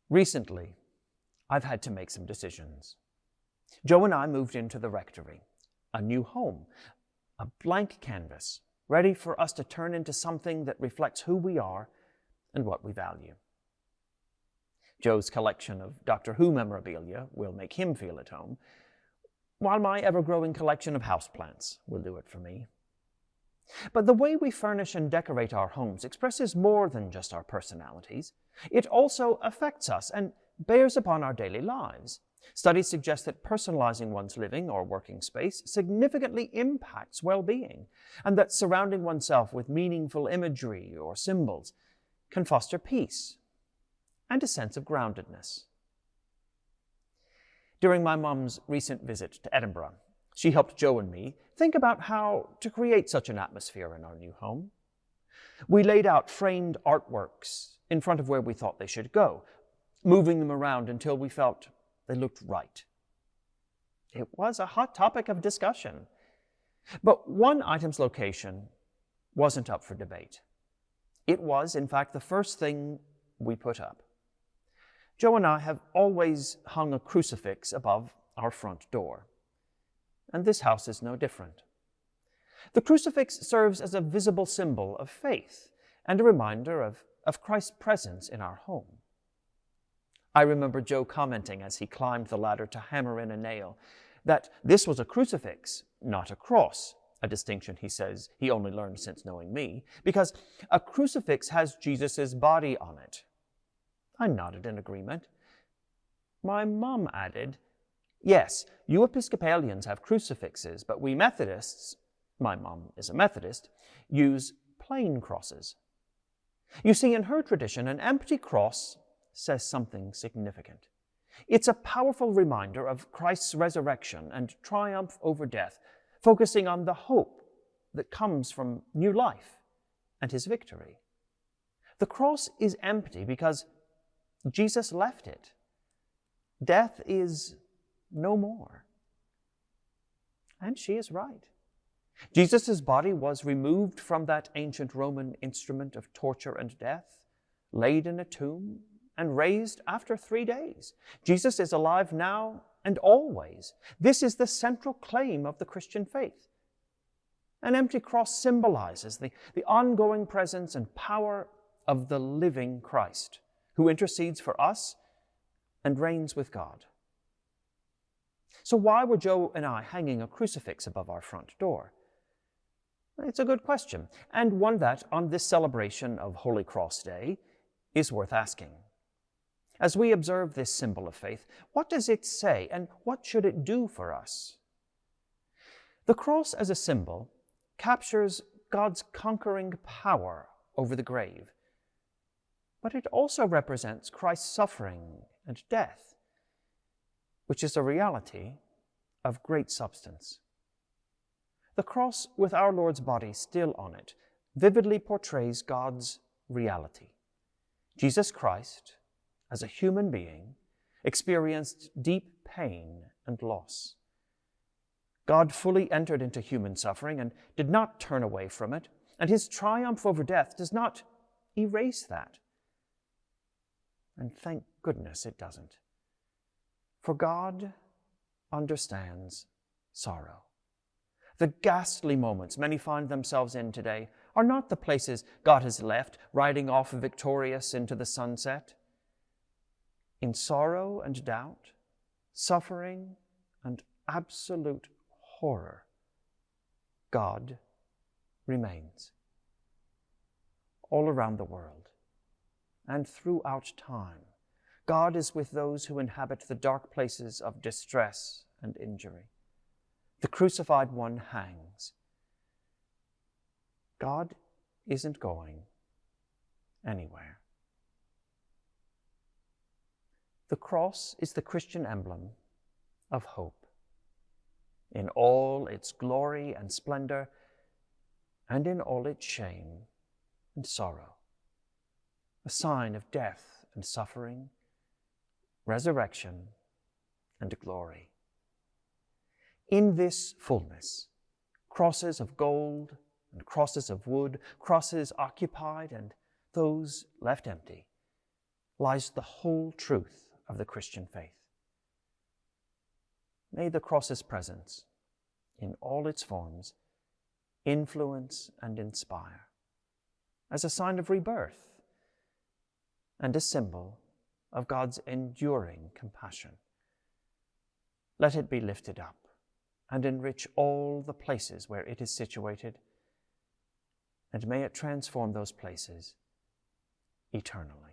Recently, I've had to make some decisions. Joe and I moved into the rectory, a new home, a blank canvas, ready for us to turn into something that reflects who we are and what we value. Joe's collection of Doctor Who memorabilia will make him feel at home, while my ever-growing collection of houseplants will do it for me. But the way we furnish and decorate our homes expresses more than just our personalities. It also affects us and bears upon our daily lives. Studies suggest that personalizing one's living or working space significantly impacts well-being, and that surrounding oneself with meaningful imagery or symbols can foster peace and a sense of groundedness. During my mum's recent visit to Edinburgh, she helped Joe and me think about how to create such an atmosphere in our new home. We laid out framed artworks in front of where we thought they should go, moving them around until we felt they looked right. It was a hot topic of discussion, but one item's location wasn't up for debate. It was, in fact, the first thing we put up. Joe and I have always hung a crucifix above our front door, and this house is no different. The crucifix serves as a visible symbol of faith and a reminder of Christ's presence in our home. I remember Joe commenting as he climbed the ladder to hammer in a nail that this was a crucifix, not a cross, a distinction he says he only learned since knowing me, because a crucifix has Jesus' body on it. I nodded in agreement. My mom added, "Yes, you Episcopalians have crucifixes, but we Methodists," my mom is a Methodist, "use plain crosses." You see, in her tradition, an empty cross says something significant. It's a powerful reminder of Christ's resurrection and triumph over death, focusing on the hope that comes from new life and his victory. The cross is empty because Jesus left it. Death is no more. And she is right. Jesus' body was removed from that ancient Roman instrument of torture and death, laid in a tomb, and raised after 3 days. Jesus is alive now and always. This is the central claim of the Christian faith. An empty cross symbolizes the ongoing presence and power of the living Christ, who intercedes for us and reigns with God. So why were Joe and I hanging a crucifix above our front door? It's a good question, and one that, on this celebration of Holy Cross Day, is worth asking. As we observe this symbol of faith, what does it say and what should it do for us? The cross as a symbol captures God's conquering power over the grave, but it also represents Christ's suffering and death, which is a reality of great substance. The cross with our Lord's body still on it vividly portrays God's reality. Jesus Christ, as a human being, experienced deep pain and loss. God fully entered into human suffering and did not turn away from it, and his triumph over death does not erase that. And thank goodness it doesn't. For God understands sorrow. The ghastly moments many find themselves in today are not the places God has left, riding off victorious into the sunset. In sorrow and doubt, suffering and absolute horror, God remains. All around the world and throughout time, God is with those who inhabit the dark places of distress and injury. The crucified one hangs. God isn't going anywhere. The cross is the Christian emblem of hope in all its glory and splendor and in all its shame and sorrow. A sign of death and suffering, resurrection and glory. In this fullness, crosses of gold and crosses of wood, crosses occupied and those left empty, lies the whole truth of the Christian faith. May the cross's presence, in all its forms, influence and inspire, as a sign of rebirth and a symbol of God's enduring compassion. Let it be lifted up and enrich all the places where it is situated, and may it transform those places eternally.